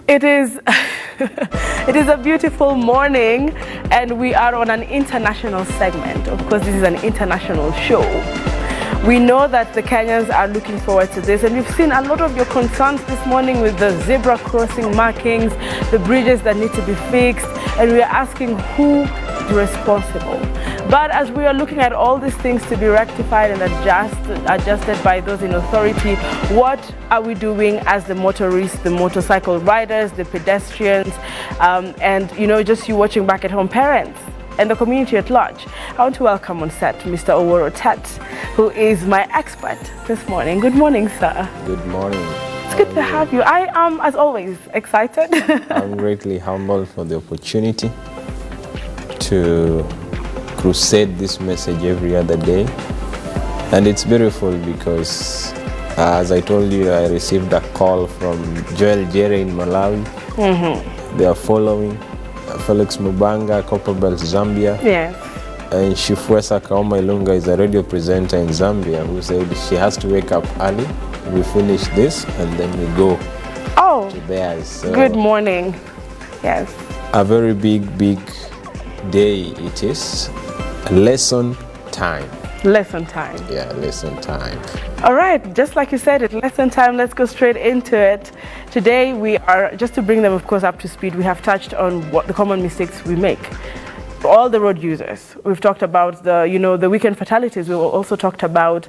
It is it is a beautiful morning, and we are on an international segment. Of course, this is an international show. We know that the Kenyans are looking forward to this, and we've seen a lot of your concerns this morning with the zebra crossing markings, the bridges that need to be fixed, and we are asking who is responsible. But as we are looking at all these things to be rectified and adjusted by those in authority, what are we doing as the motorists, the motorcycle riders, the pedestrians, and just you watching back at home, parents and the community at large? I want to welcome on set Mr. Oworo Tet, who is my expert this morning. Good morning, sir. Good morning. It's good to have you. I am, as always, excited. I'm greatly humbled for the opportunity to crusade this message every other day. And it's beautiful because, as I told you, I received a call from Joel Jere in Malawi. They are following. Felix Mubanga, Copperbelt, Zambia. Yes. And Shifwesa Kaoma Ilunga is a radio presenter in Zambia who said she has to wake up early. We finish this and then we go to theirs. So good morning. Yes. A very big day it is. Lesson time. Lesson time. Yeah, lesson time. All right, just like you said, it's lesson time. Let's go straight into it. Today we are, just to bring them, of course, up to speed, we have touched on what the common mistakes we make. All the road users. We've talked about the weekend fatalities. We also talked about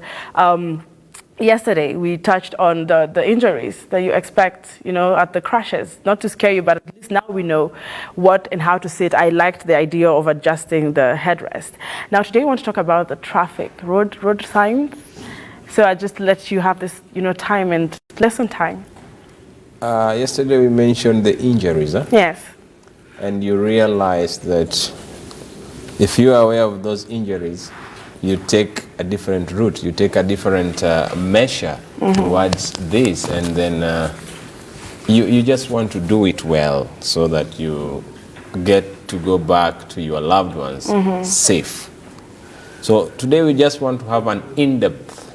yesterday. We touched on the injuries that you expect, at the crashes. Not to scare you, but at least now we know what and how to sit. I liked the idea of adjusting the headrest. Now today we want to talk about the traffic, road signs. So I just let you have this, time and lesson time. Yesterday we mentioned the injuries, huh? Yes. And you realized that if you are aware of those injuries, you take a different route, you take a different measure towards this, and then you just want to do it well so that you get to go back to your loved ones safe. So today we just want to have an in-depth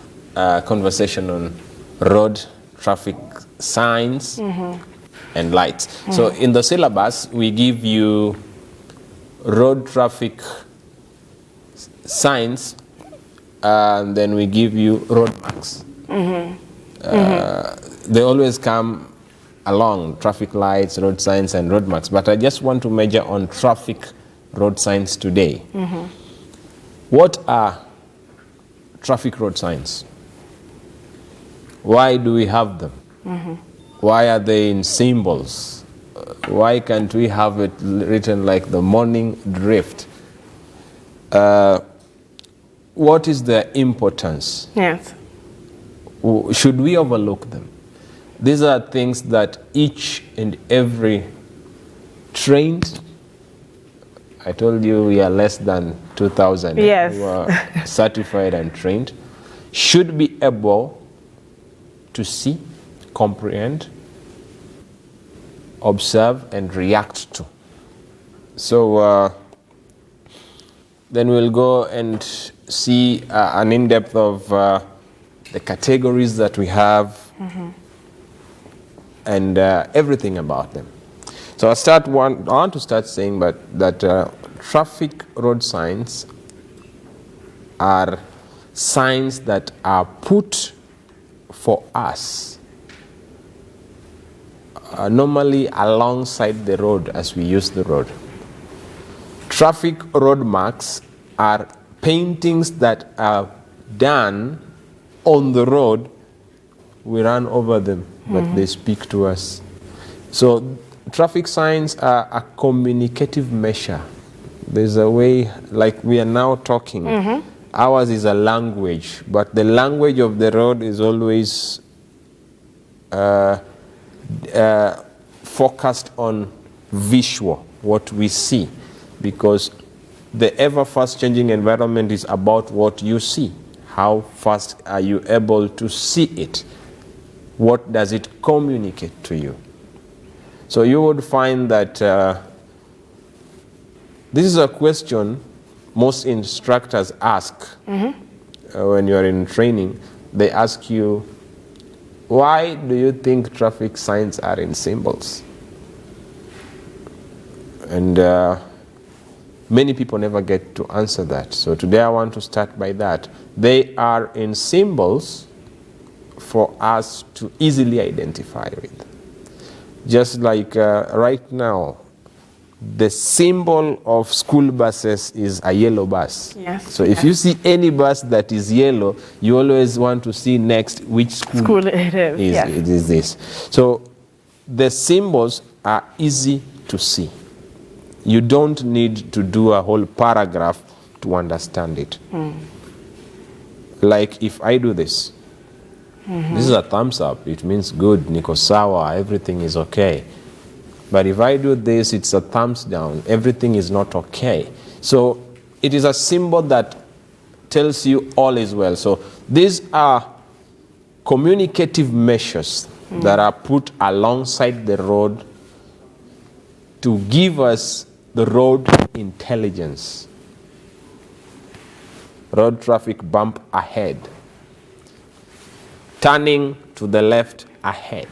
conversation on road traffic signs and lights. So in the syllabus, we give you road traffic signs, and then we give you road marks. They always come along, traffic lights, road signs, and road marks. But I just want to major on traffic road signs today. What are traffic road signs? Why do we have them? Why are they in symbols? Why can't we have it written like the morning drift? What is their importance? Yes. Should we overlook them? These are things that each and every trained, I told you we are less than 2,000 yes. who are certified and trained, should be able to see, comprehend, observe, and react to. So then we'll go and see an in-depth of the categories that we have and everything about them. So I want to start saying that traffic road signs are signs that are put for us normally alongside the road as we use the road. Traffic road marks are paintings that are done on the road. We run over them, but they speak to us. So traffic signs are a communicative measure. There's a way, like we are now talking. Ours is a language, but the language of the road is always focused on visual, what we see, because the ever-fast changing environment is about what you see. How fast are you able to see it? What does it communicate to you? So you would find that this is a question most instructors ask when you are in training. They ask you, why do you think traffic signs are in symbols? And many people never get to answer that. So today I want to start by that. They are in symbols for us to easily identify with. Just like right now, the symbol of school buses is a yellow bus. Yes. So if you see any bus that is yellow, you always want to see next which school it is. Yes. it is this. So the symbols are easy to see. You don't need to do a whole paragraph to understand it. Like if I do this, this is a thumbs up. It means good, niko sawa, everything is okay. But if I do this, it's a thumbs down. Everything is not okay. So it is a symbol that tells you all is well. So these are communicative measures that are put alongside the road to give us the road intelligence. Road traffic bump ahead. Turning to the left ahead.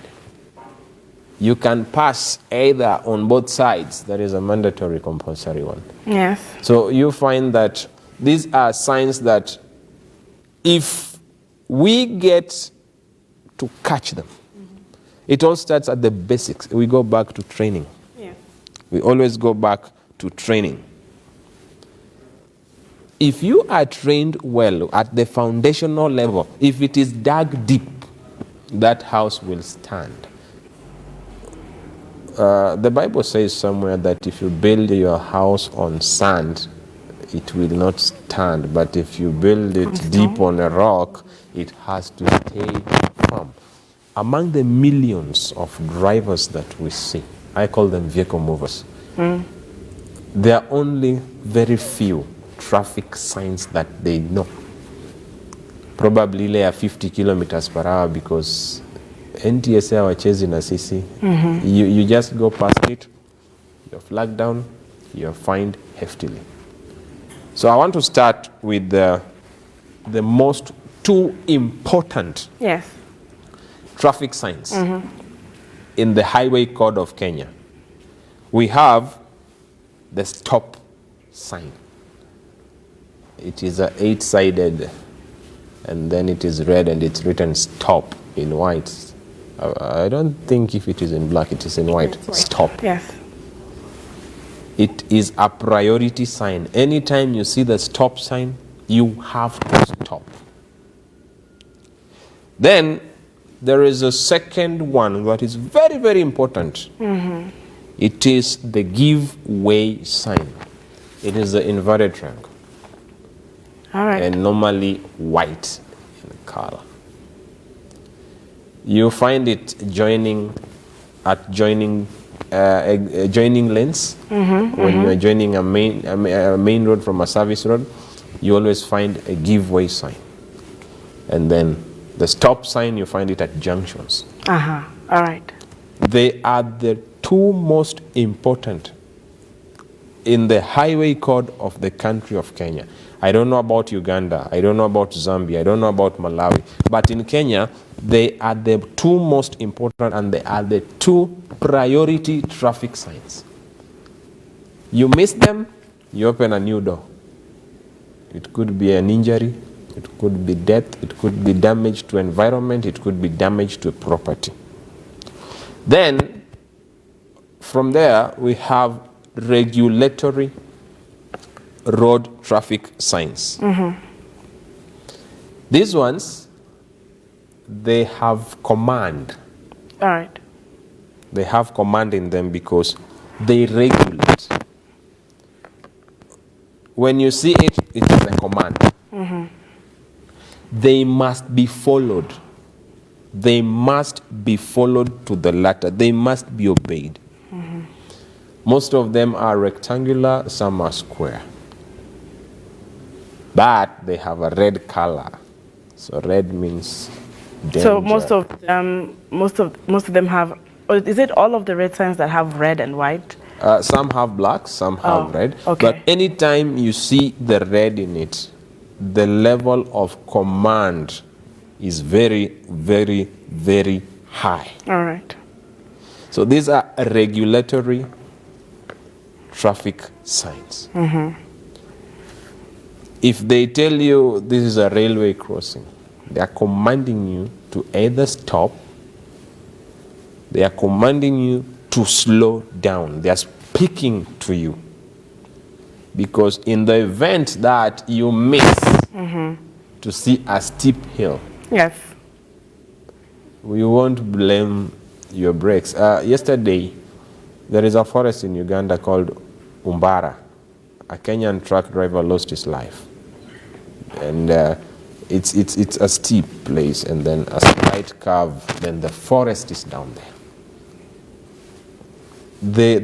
You can pass either on both sides. That is a mandatory compulsory one. Yes. So you find that these are signs that if we get to catch them, it all starts at the basics. We go back to training. Yeah. We always go back to training. If you are trained well at the foundational level, if it is dug deep, that house will stand. The Bible says somewhere that if you build your house on sand, it will not stand. But if you build it deep on a rock, it has to stay firm. Among the millions of drivers that we see, I call them vehicle movers, there are only very few traffic signs that they know. Probably they are 50 kilometers per hour because NTSA are chasing a CC. You just go past it, you're flagged down, you're fined heftily. So I want to start with the most two important traffic signs in the Highway Code of Kenya. We have the stop sign. It is a 8-sided, and then it is red and it's written stop in white. I don't think if it is in black, it is in white. Stop. Yes. It is a priority sign. Anytime you see the stop sign, you have to stop. Then there is a second one that is very, very important. It is the give way sign. It is the inverted triangle. All right. And normally white in color. You find it joining lanes. When you are joining a main road from a service road, you always find a give way sign. And then the stop sign, you find it at junctions. All right. They are the two most important in the highway code of the country of Kenya. I don't know about Uganda, I don't know about Zambia, I don't know about Malawi, but in Kenya, they are the two most important and they are the two priority traffic signs. You miss them, you open a new door. It could be an injury, it could be death, it could be damage to environment, it could be damage to property. Then, from there, we have regulatory road traffic signs. These ones, they have command. All right. They have command in them because they regulate. When you see it, it is a command. They must be followed. They must be followed to the letter. They must be obeyed. Most of them are rectangular, some are square. But they have a red color. So red means danger. So most of them have, or is it all of the red signs that have red and white? Some have black, some have red. Okay. But anytime you see the red in it, the level of command is very, very, very high. All right. So these are regulatory traffic signs. If they tell you this is a railway crossing, they are commanding you to either stop, they are commanding you to slow down. They are speaking to you. Because in the event that you miss to see a steep hill, Yes. we won't blame your brakes. Yesterday, there is a forest in Uganda called Umbara. A Kenyan truck driver lost his life. And it's a steep place, and then a slight curve, then the forest is down there.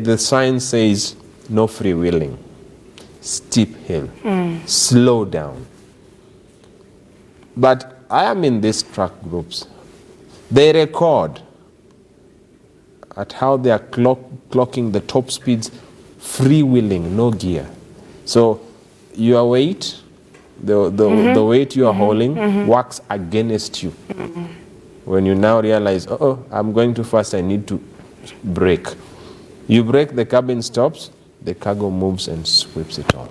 The sign says no freewheeling, steep hill, slow down. But I am in these truck groups. They record at how they are clocking the top speeds, freewheeling, no gear. So your weight, the weight you are hauling works against you. When you now realize, oh, I'm going too fast, I need to brake. You brake, the cabin stops, the cargo moves and sweeps it all.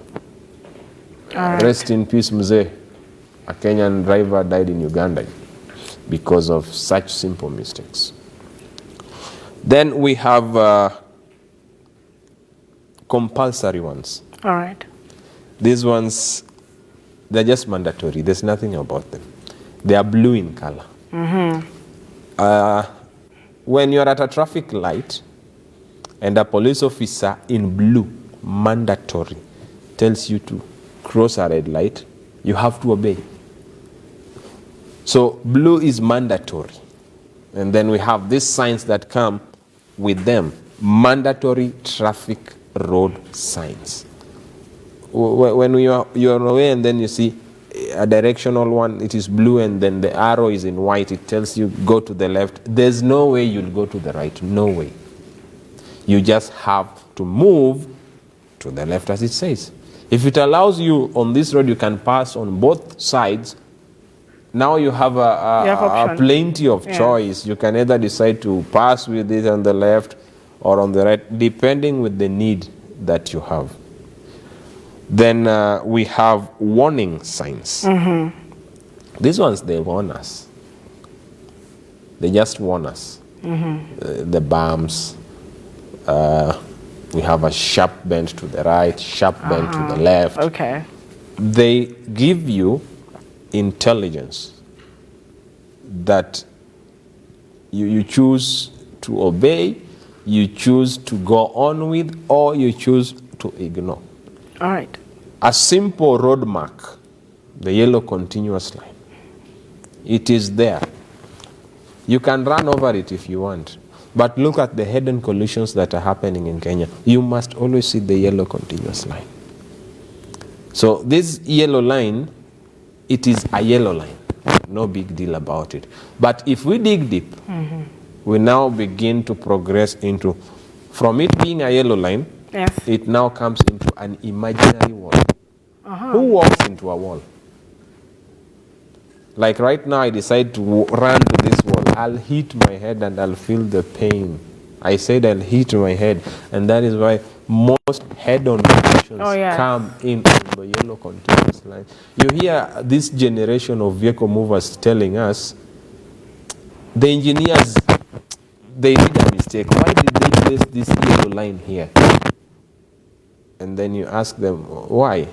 Right. Rest in peace, Mzee. A Kenyan driver died in Uganda because of such simple mistakes. Then we have compulsory ones. All right. These ones, they're just mandatory. There's nothing about them. They are blue in color. When you're at a traffic light and a police officer in blue, mandatory, tells you to cross a red light, you have to obey. So blue is mandatory. And then we have these signs that come with them. Mandatory traffic road signs. When you're away and then you see a directional one, it is blue and then the arrow is in white, it tells you go to the left. There's no way you'll go to the right, no way. You just have to move to the left as it says. If it allows you on this road, you can pass on both sides. Now you have a plenty of choice. You can either decide to pass with it on the left or on the right, depending with the need that you have. Then we have warning signs. These ones, they warn us. They just warn us. The bumps. We have a sharp bend to the right, sharp bend to the left. Okay. They give you intelligence that you choose to obey, you choose to go on with, or you choose to ignore. All right. A simple road mark, the yellow continuous line, it is there. You can run over it if you want, but look at the head-on collisions that are happening in Kenya. You must always see the yellow continuous line. So this yellow line, it is a yellow line. No big deal about it. But if we dig deep, we now begin to progress into, from it being a yellow line, it now comes into an imaginary wall. Who walks into a wall? Like right now, I decide to run to this wall. I'll hit my head and I'll feel the pain. I said I'll hit my head, and that is why most head-on collisions come in the yellow continuous line. You hear this generation of vehicle movers telling us, the engineers, they did a mistake. Why did they place this yellow line here? And then you ask them, why?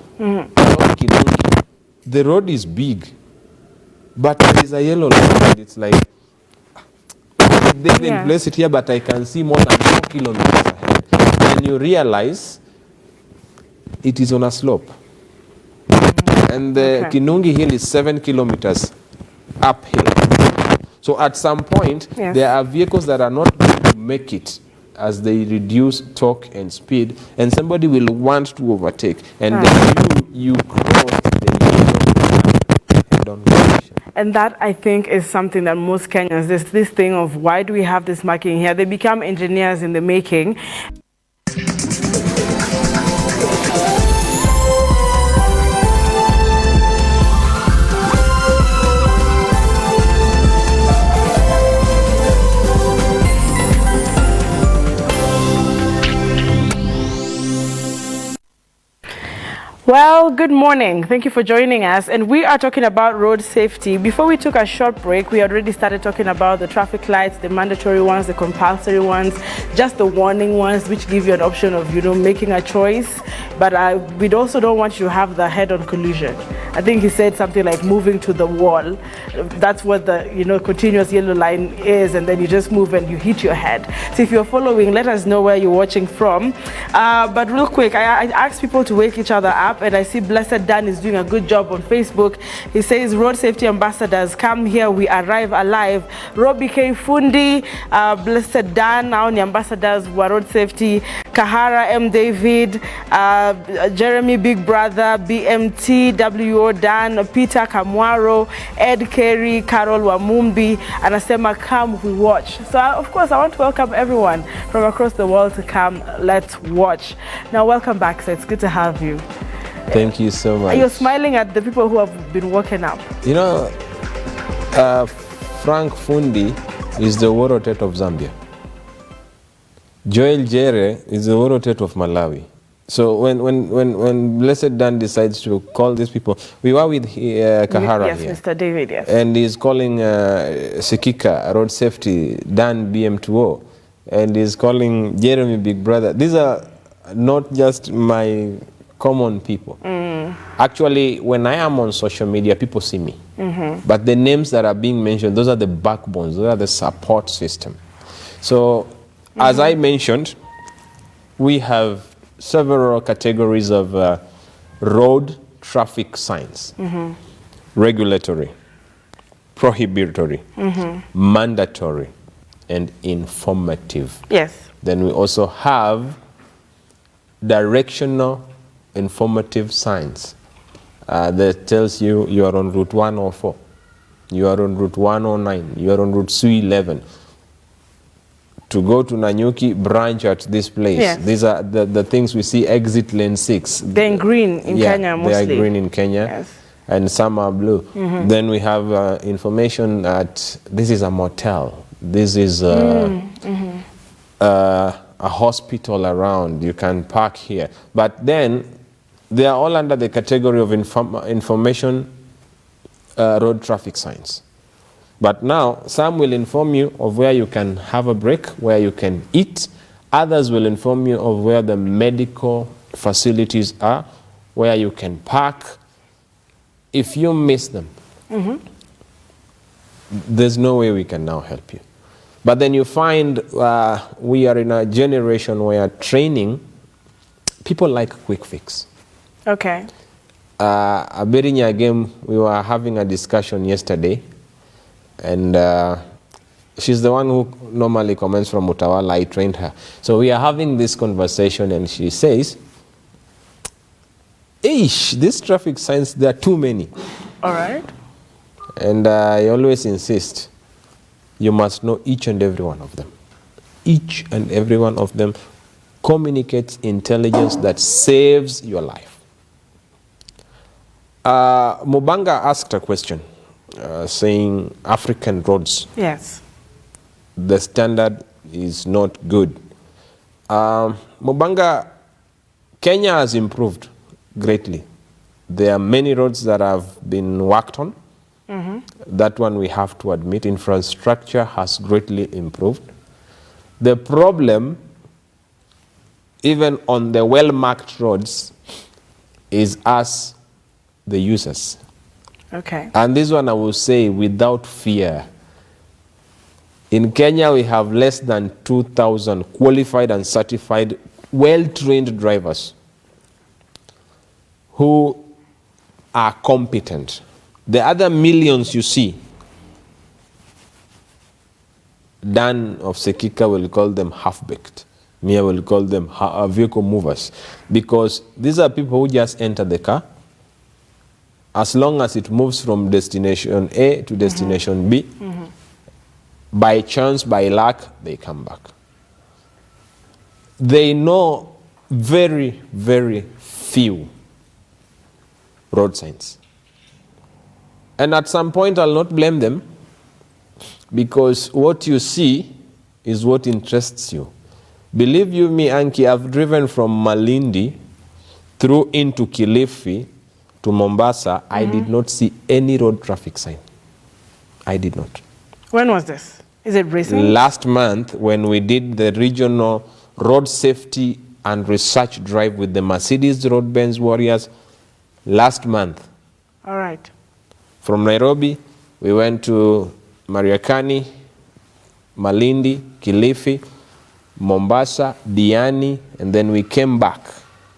The road is big, but there is a yellow line, and it's like, they didn't place it here, but I can see more than 4 kilometers ahead. And you realize it is on a slope. And the Kinungi Hill is 7 kilometers uphill. So at some point, there are vehicles that are not going to make it as they reduce torque and speed, and somebody will want to overtake. And then you cross the head-on collision. And that, I think, is something that most Kenyans, this thing of why do we have this marking here? They become engineers in the making. Well, good morning. Thank you for joining us. And we are talking about road safety. Before we took a short break, we already started talking about the traffic lights, the mandatory ones, the compulsory ones, just the warning ones, which give you an option of, making a choice. But we also don't want you to have the head-on collision. I think he said something like moving to the wall. That's what the, continuous yellow line is, and then you just move and you hit your head. So if you're following, let us know where you're watching from. But real quick, I asked people to wake each other up, and I see Blessed Dan is doing a good job on Facebook. He says, road safety ambassadors, come here, we arrive alive. Robbie K. Fundi, Blessed Dan, now the ambassadors were road safety. Kahara M. David, Jeremy Big Brother, BMT, WO Dan, Peter Kamwaro, Ed Kerry, Carol Wamumbi, and Asema, come, we watch. So of course, I want to welcome everyone from across the world to come, let's watch. Now, welcome back, sir. It's good to have you. Thank you so much. You're smiling at the people who have been woken up. Frank Fundi is the Worotet of Zambia. Joel Jere is the Worotet of Malawi. So when Blessed Dan decides to call these people, we were with Kahara yes, here. Mr. David, yes. And he's calling Sekika, road safety, Dan BM2O. And he's calling Jeremy Big Brother. These are not just my common people. Actually, when I am on social media, people see me. But the names that are being mentioned, those are the backbones, those are the support system. So, as I mentioned, we have several categories of road traffic signs. Regulatory, prohibitory, mandatory, and informative. Yes. Then we also have directional informative signs that tells you you are on Route 104, you are on Route 109, you are on Route C11. To go to Nanyuki, branch at this place. Yes. These are the things we see, exit lane 6. They're in green in Kenya mostly. They are green in Kenya, yes. And some are blue. Then we have information that this is a motel, this is a hospital around, you can park here. But then they are all under the category of information road traffic signs. But now some will inform you of where you can have a break, where you can eat. Others will inform you of where the medical facilities are, where you can park. If you miss them, there's no way we can now help you. But then you find we are in a generation where training, people like quick fix. Okay. A Berinya game, we were having a discussion yesterday, and she's the one who normally comments from Utawala. I trained her. So we are having this conversation, and she says, these traffic signs, there are too many. All right. And I always insist, you must know each and every one of them. Each and every one of them communicates intelligence that saves your life. Mubanga asked a question saying African roads. Yes. The standard is not good. Mubanga, Kenya has improved greatly. There are many roads that have been worked on. That one we have to admit. Infrastructure has greatly improved. The problem, even on the well-marked roads, is us, the users. Okay. And this one I will say without fear. In Kenya, we have less than 2,000 qualified and certified, well-trained drivers who are competent. The other millions you see, Dan of Sekika will call them half-baked. Mia will call them vehicle movers. Because these are people who just enter the car. As long as it moves from destination A to destination B, by chance, by luck, they come back. They know very, very few road signs. And at some point, I'll not blame them, because what you see is what interests you. Believe you me, Anki, I've driven from Malindi through into Kilifi to Mombasa, I did not see any road traffic sign. I did not. When was this? Is it recent? Last month, when we did the regional road safety and research drive with the Mercedes Road Benz Warriors, last month. All right. From Nairobi, we went to Mariakani, Malindi, Kilifi, Mombasa, Diani, and then we came back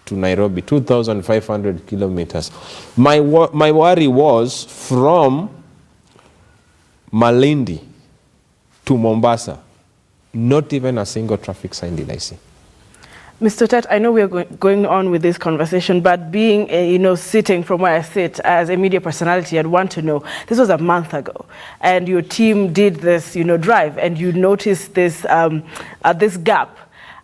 to Nairobi, 2,500 kilometers. My worry was from Malindi to Mombasa, not even a single traffic sign did I see. Mr. Tet, I know we are going on with this conversation, but being, sitting from where I sit as a media personality, I'd want to know, this was a month ago, and your team did this, drive, and you noticed this, this gap.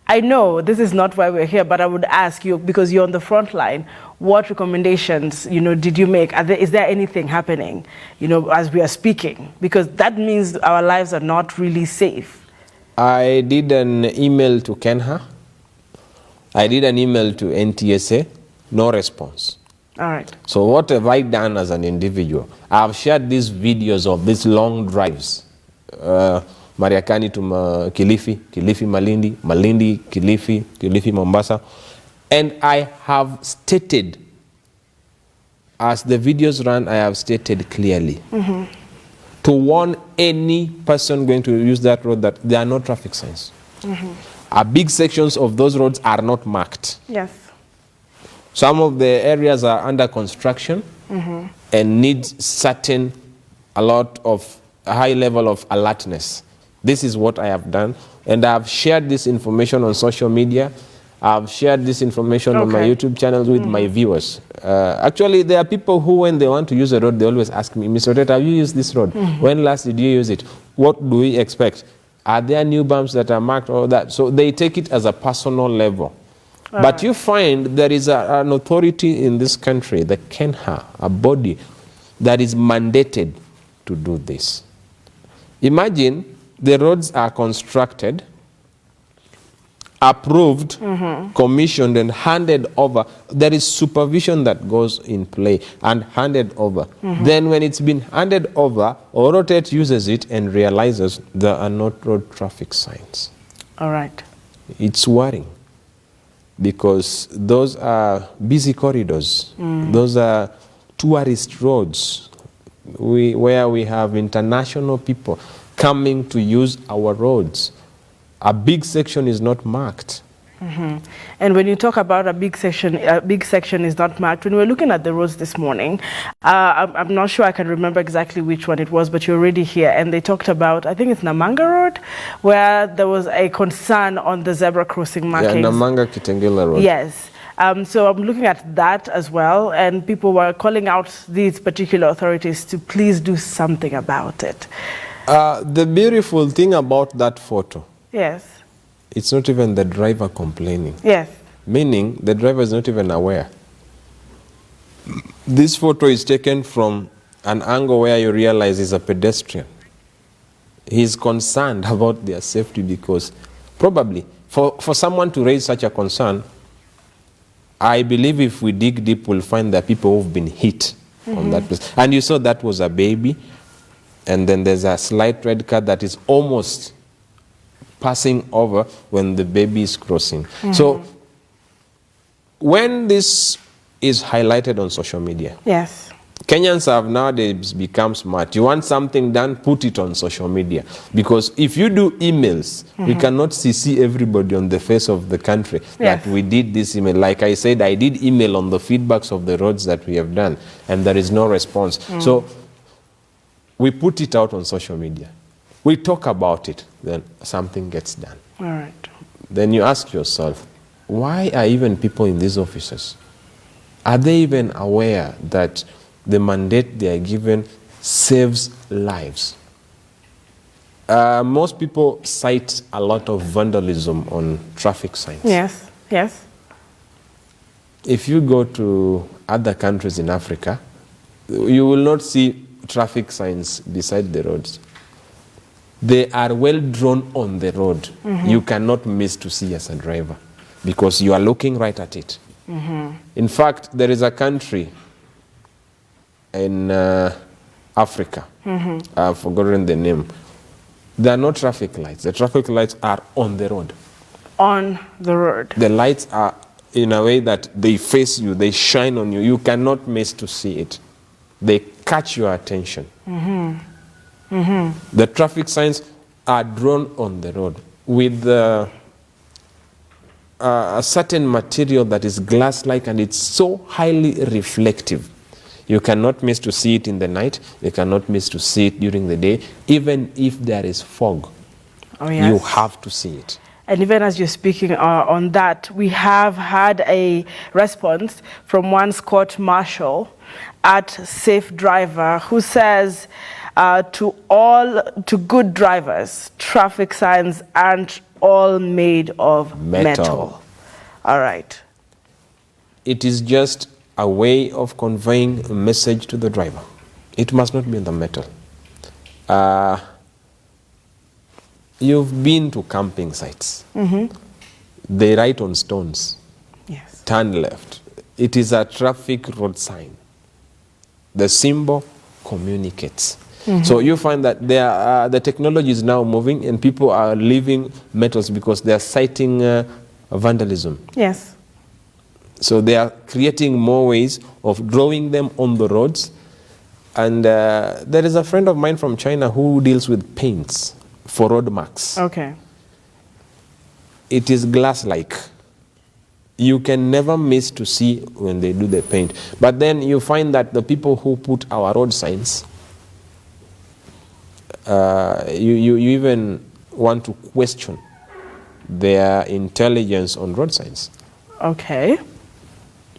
I know this is not why we're here, but I would ask you, because you're on the front line, what recommendations, did you make? Is there anything happening, as we are speaking? Because that means our lives are not really safe. I did an email to Kenha. I did an email to NTSA, no response. All right. So what have I done as an individual? I've shared these videos of these long drives. Mariakani to Kilifi, Kilifi Malindi, Malindi, Kilifi, Kilifi Mombasa. And I have stated, as the videos run, I have stated clearly, to warn any person going to use that road that there are no traffic signs. Big sections of those roads are not marked. Yes. Some of the areas are under construction and need a lot of a high level of alertness. This is what I have done, and I've shared this information on social media. I've shared this information on my YouTube channels with my viewers. Actually, there are people who, when they want to use a road, they always ask me, Mr. Tet, have you used this road? When last did you use it? What do we expect? Are there new bumps that are marked or that? So they take it as a personal level. But you find there is an authority in this country, the KENHA, a body that is mandated to do this. Imagine the roads are constructed, approved, commissioned, and handed over. There is supervision that goes in play and handed over. Then when it's been handed over, Orotet uses it and realizes there are not road traffic signs. All right. It's worrying because those are busy corridors. Those are tourist roads where we have international people coming to use our roads. A big section is not marked. And when you talk about a big section is not marked, when we were looking at the roads this morning, I'm not sure I can remember exactly which one it was, but you're already here, and they talked about, I think it's Namanga Road, where there was a concern on the zebra crossing markings. Yeah, Namanga Kitengela Road. Yes. So I'm looking at that as well, and people were calling out these particular authorities to please do something about it. The beautiful thing about that photo, yes, it's not even the driver complaining. Yes. Meaning the driver is not even aware. This photo is taken from an angle where you realize he's a pedestrian. He's concerned about their safety because probably for someone to raise such a concern, I believe if we dig deep, we'll find that people who've been hit on that place. And you saw that was a baby, and then there's a slight red car that is almost passing over when the baby is crossing. So when this is highlighted on social media, yes, Kenyans have nowadays become smart. You want something done, put it on social media. Because if you do emails, we cannot CC everybody on the face of the country that we did this email. Like I said, I did email on the feedbacks of the roads that we have done, and there is no response. So we put it out on social media. We talk about it, then something gets done. All right. Then you ask yourself, why are even people in these offices? Are they even aware that the mandate they are given saves lives? Most people cite a lot of vandalism on traffic signs. Yes, yes. If you go to other countries in Africa, you will not see traffic signs beside the roads. They are well drawn on the road. You cannot miss to see as a driver because you are looking right at it. In fact, there is a country in Africa, I've forgotten the name. There are no traffic lights. The traffic lights are on the road. On the road. The lights are in a way that they face you, they shine on you. You cannot miss to see it. They catch your attention. The traffic signs are drawn on the road with a certain material that is glass-like, and it's so highly reflective. You cannot miss to see it in the night. You cannot miss to see it during the day. Even if there is fog, you have to see it. And even as you're speaking on that, we have had a response from one Scott Marshall at Safe Driver, who says to good drivers, traffic signs aren't all made of metal. All right. It is just a way of conveying a message to the driver. It must not be in the metal. You've been to camping sites. They write on stones. Yes. Turn left. It is a traffic road sign. The symbol communicates. So you find that the technology is now moving, and people are leaving metals because they are citing vandalism. Yes. So they are creating more ways of drawing them on the roads. And there is a friend of mine from China who deals with paints for road marks. Okay. It is glass-like. You can never miss to see when they do the paint. But then you find that the people who put our road signs, you even want to question their intelligence on road signs. Okay.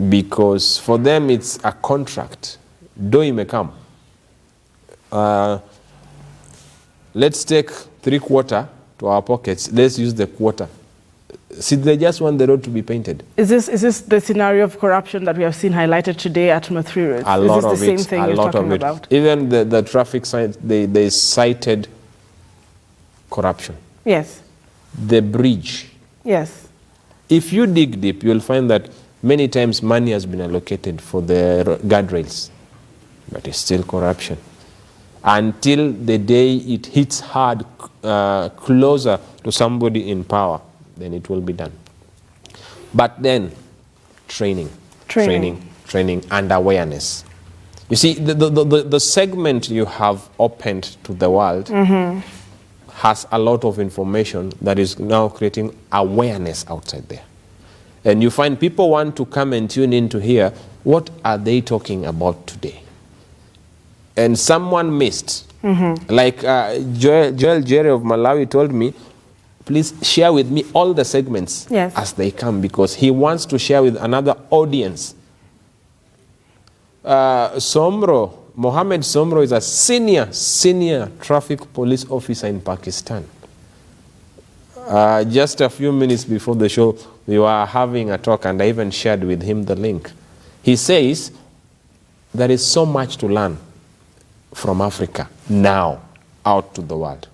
Because for them it's a contract. Though you may come. Let's take 3/4 to our pockets. Let's use the quarter. See, they just want the road to be painted. Is this the scenario of corruption that we have seen highlighted today at Mathri Road? A lot is this of the same it. thing A you're lot talking of it. about? Even the traffic signs, they cited corruption. Yes. The bridge. Yes. If you dig deep, you'll find that many times money has been allocated for the guardrails, but it's still corruption. Until the day it hits hard, closer to somebody in power, then it will be done. But then, training, and awareness. You see, the segment you have opened to the world has a lot of information that is now creating awareness outside there. And you find people want to come and tune in to hear, what are they talking about today? And someone missed. Like Joel Jerry of Malawi told me, please share with me all the segments as they come, because he wants to share with another audience. Mohammed Somro is a senior traffic police officer in Pakistan. Just a few minutes before the show, we were having a talk, and I even shared with him the link. He says there is so much to learn from Africa now out to the world.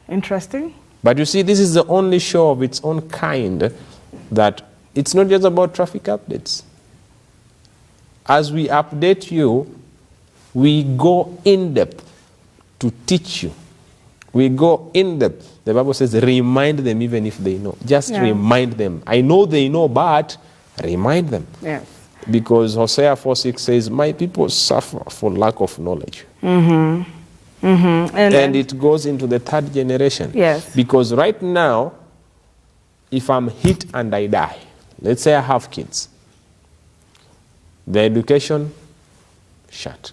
Interesting. But you see, this is the only show of its own kind that it's not just about traffic updates. As we update you, we go in depth to teach you. We go in depth. The Bible says, remind them even if they know. Just remind them. I know they know, but remind them. Yes. Because Hosea 4:6 says, my people suffer for lack of knowledge. And it goes into the third generation. Yes. Because right now, if I'm hit and I die, let's say I have kids, the education, shut.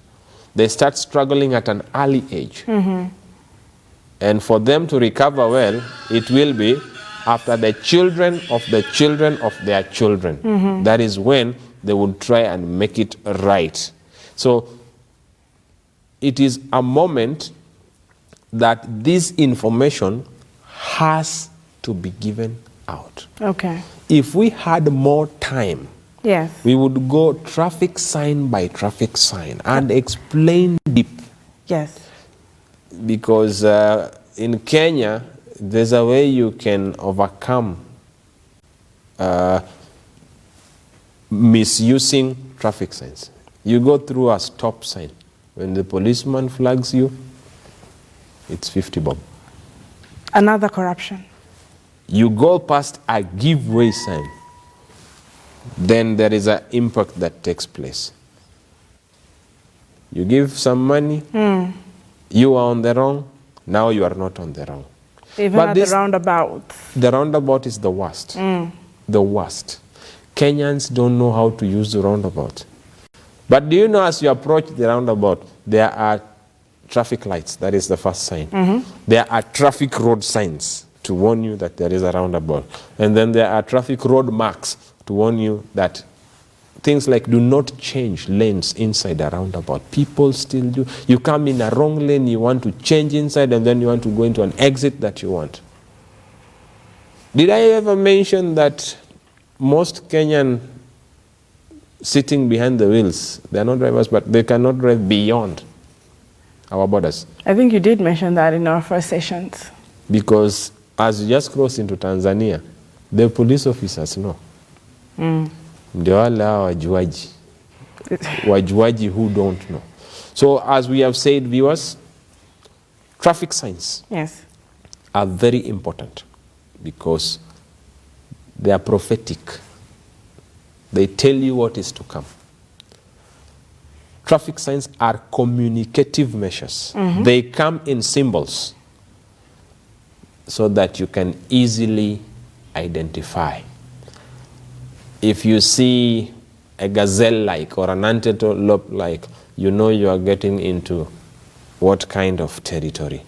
They start struggling at an early age. And for them to recover well, it will be after the children of the children of their children. That is when they will try and make it right. So it is a moment that this information has to be given out. Okay. If we had more time, we would go traffic sign by traffic sign and explain deep. Yes. Because in Kenya, there's a way you can overcome misusing traffic signs. You go through a stop sign. When the policeman flags you, it's 50 bob. Another corruption. You go past a give way sign, then there is an impact that takes place. You give some money, you are on the wrong, now you are not on the wrong. Even at the roundabout. The roundabout is the worst. The worst. Kenyans don't know how to use the roundabout. But do you know, as you approach the roundabout, there are traffic lights. That is the first sign. There are traffic road signs to warn you that there is a roundabout. And then there are traffic road marks to warn you that things like do not change lanes inside a roundabout. People still do. You come in a wrong lane, you want to change inside, and then you want to go into an exit that you want. Did I ever mention that most Kenyan sitting behind the wheels, they are not drivers, but they cannot drive beyond our borders? I think you did mention that in our first sessions. Because as you just cross into Tanzania, the police officers know. Ndio wale wajuaji. Wajuaji who don't know. So as we have said, viewers, traffic signs are very important because they are prophetic. They tell you what is to come. Traffic signs are communicative measures. They come in symbols so that you can easily identify. If you see a gazelle-like or an antelope-like, you know you are getting into what kind of territory.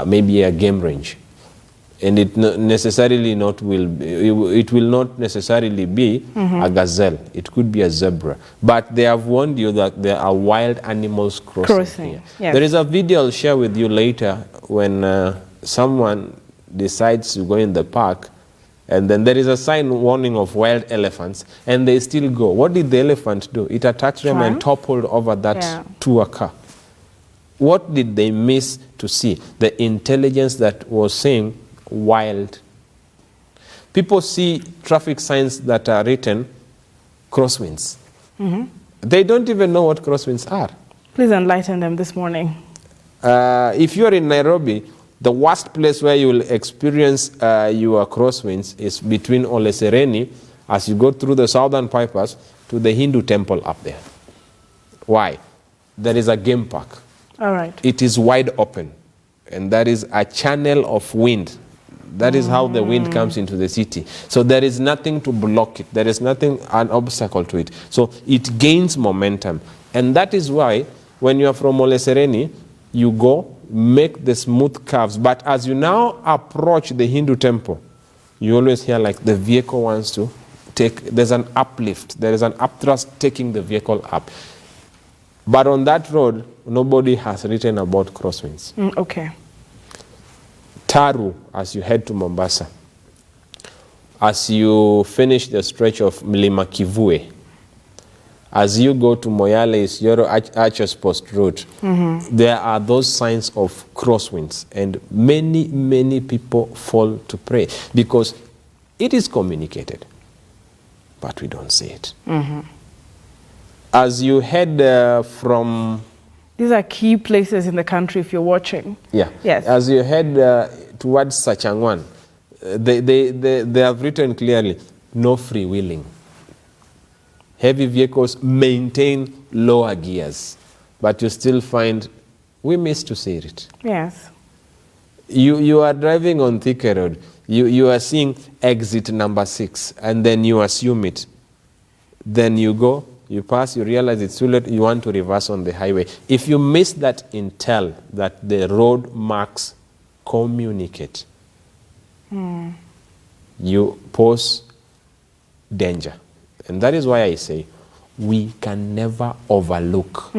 Maybe a game range. And it will not necessarily be a gazelle. It could be a zebra. But they have warned you that there are wild animals crossing here. Yes. There is a video I'll share with you later when someone decides to go in the park, and then there is a sign warning of wild elephants, and they still go. What did the elephant do? It attacked them and toppled over that tour car. What did they miss to see? The intelligence that was saying wild. People see traffic signs that are written crosswinds. They don't even know what crosswinds are. Please enlighten them this morning. If you are in Nairobi, the worst place where you will experience your crosswinds is between Ole Sereni, as you go through the southern bypass, to the Hindu temple up there. Why? There is a game park. All right. It is wide open, and that is a channel of wind. That is how the wind comes into the city. So there is nothing to block it. There is nothing, an obstacle to it. So it gains momentum. And that is why when you are from Ole Sereni, you go, make the smooth curves. But as you now approach the Hindu temple, you always hear like the vehicle wants to take, there's an uplift. There is an upthrust taking the vehicle up. But on that road, nobody has written about crosswinds. Okay. Taru, as you head to Mombasa, as you finish the stretch of Mlima Kivue, as you go to Moyale, Isiolo, Archers Post Road, there are those signs of crosswinds, and many, many people fall to prey because it is communicated, but we don't see it. As you head from... These are key places in the country if you're watching. Yeah. Yes. As you head towards Sachangwan, they have written clearly, no freewheeling. Heavy vehicles maintain lower gears, but you still find, we miss to see it. Yes. You are driving on Thika Road, you are seeing exit number 6, and then you assume it. Then you go, you pass, you realize it's too late, you want to reverse on the highway. If you miss that intel that the road marks communicate, you pose danger. And that is why I say we can never overlook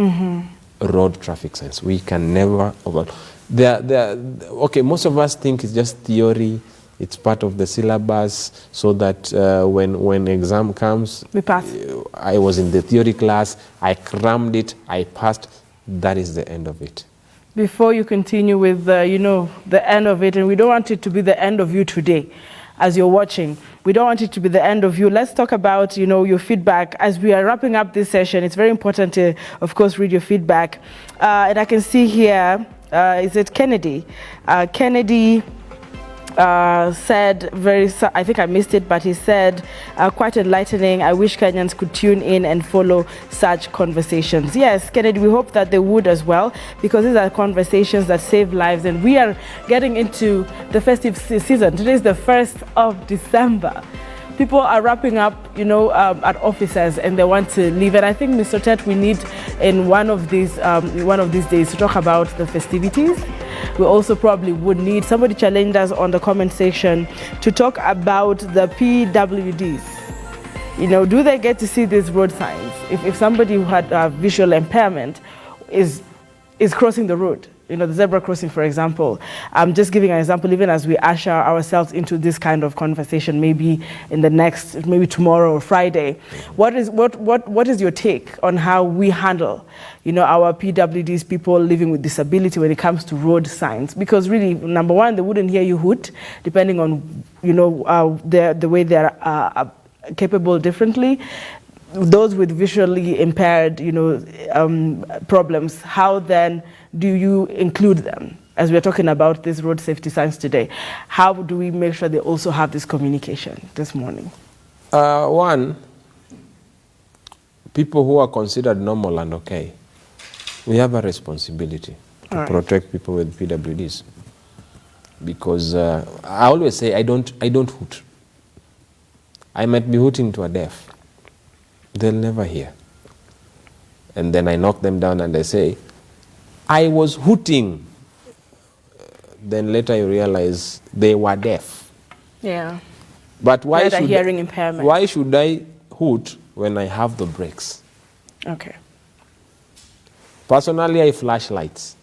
road traffic signs. We can never overlook. Okay, most of us think it's just theory. It's part of the syllabus so that when exam comes, we pass. I was in the theory class, I crammed it, I passed. That is the end of it. Before you continue with, the end of it, and we don't want it to be the end of you today, as you're watching. We don't want it to be the end of you. Let's talk about, your feedback. As we are wrapping up this session, it's very important to, of course, read your feedback. And I can see here, is it Kennedy? Kennedy said I think I missed it, but he said, quite enlightening. I wish Kenyans could tune in and follow such conversations. Yes, Kennedy, we hope that they would as well, because these are conversations that save lives, and we are getting into the festive season. Today is the 1st of December. People are wrapping up, at offices, and they want to leave. And I think, Mr. Tet, we need in one of these days to talk about the festivities. We also probably would need somebody challenge us on the comment section to talk about the PWDs. Do they get to see these road signs? If somebody who had a visual impairment is crossing the road, the zebra crossing, for example. I'm just giving an example, even as we usher ourselves into this kind of conversation, maybe maybe tomorrow or Friday. What is your take on how we handle, our PWDs, people living with disability, when it comes to road signs? Because really, number one, they wouldn't hear you hoot, depending on, the way they are capable differently. Those with visually impaired, problems, how then do you include them? As we're talking about these road safety signs today, how do we make sure they also have this communication this morning? One, people who are considered normal and okay, we have a responsibility to protect people with PWDs. Because I always say, I don't hoot. I might be hooting to a deaf. They'll never hear. And then I knock them down and I say, I was hooting. Then later you realize they were deaf. Yeah. But why should hearing impairment. Why should I hoot when I have the brakes? Okay. Personally, I flash lights.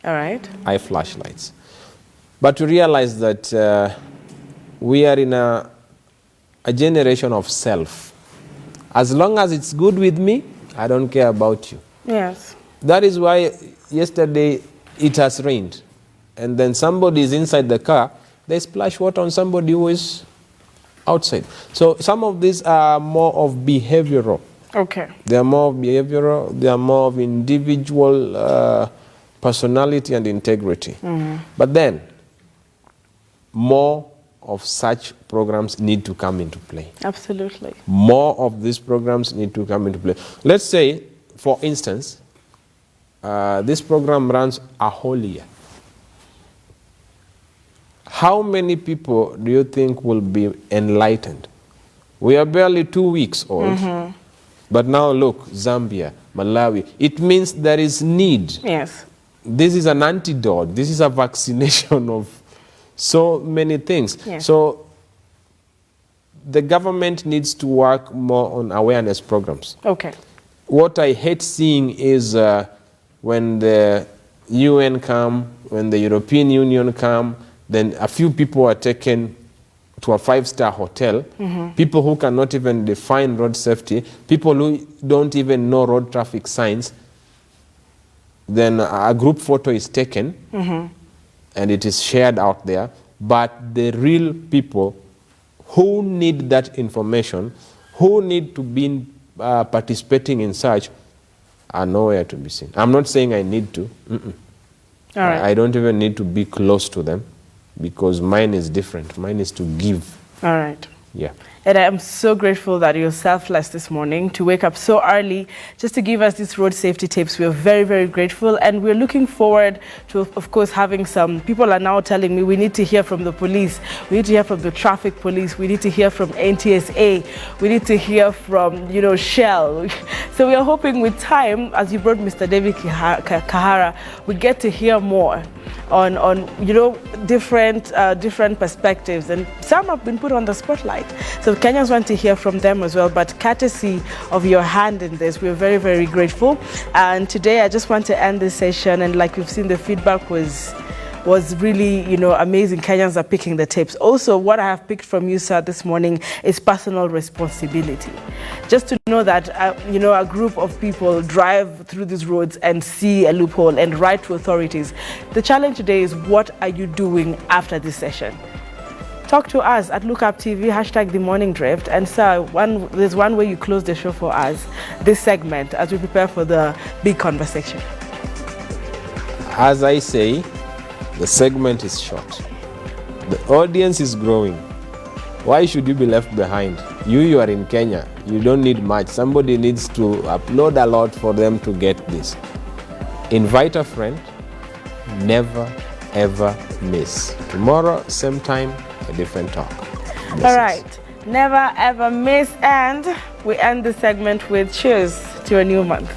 All right. I flash lights. But to realize that we are in a generation of self. As long as it's good with me, I don't care about you. Yes. That is why yesterday it has rained. And then somebody is inside the car, they splash water on somebody who is outside. So some of these are more of behavioral. Okay. They are more of behavioral, they are more of individual personality and integrity. Mm-hmm. But then, more of such programs need to come into play. Absolutely. More of these programs need to come into play. Let's say, for instance, this program runs a whole year. How many people do you think will be enlightened? We are barely 2 weeks old. Mm-hmm. But now look, Zambia, Malawi, it means there is need. Yes. This is an antidote. This is a vaccination of so many things. Yes. So the government needs to work more on awareness programs. Okay. What I hate seeing is when the UN come, when the European Union come, then a few people are taken to a 5-star hotel, mm-hmm. people who cannot even define road safety, people who don't even know road traffic signs, then a group photo is taken, mm-hmm. and it is shared out there, but the real people who need that information, who need to be participating in such, are nowhere to be seen. I'm not saying I need to. Mm-mm. All right. I don't even need to be close to them, because mine is different. Mine is to give. All right. Yeah. And I am so grateful that you're selfless this morning to wake up so early just to give us these road safety tips. We are very, very grateful. And we're looking forward to, of course, having some people are now telling me we need to hear from the police. We need to hear from the traffic police. We need to hear from NTSA. We need to hear from, Shell. So we are hoping with time, as you brought Mr. David Kahara, we get to hear more on different perspectives. And some have been put on the spotlight. So Kenyans want to hear from them as well, but courtesy of your hand in this, we're very, very grateful. And today I just want to end this session, and like we've seen, the feedback was really, amazing. Kenyans are picking the tips. Also, what I have picked from you, sir, this morning is personal responsibility. Just to know that, a group of people drive through these roads and see a loophole and write to authorities. The challenge today is, what are you doing after this session? talk to us at Lookup TV, hashtag The Morning Drift. And sir, there's one way you close the show for us, this segment, as we prepare for the big conversation. As I say, the segment is short. The audience is growing. Why should you be left behind? You are in Kenya. You don't need much. Somebody needs to upload a lot for them to get this. Invite a friend. Never, ever miss. Tomorrow, same time, a different talk. All right. Never, ever miss. And we end the segment with cheers to a new month.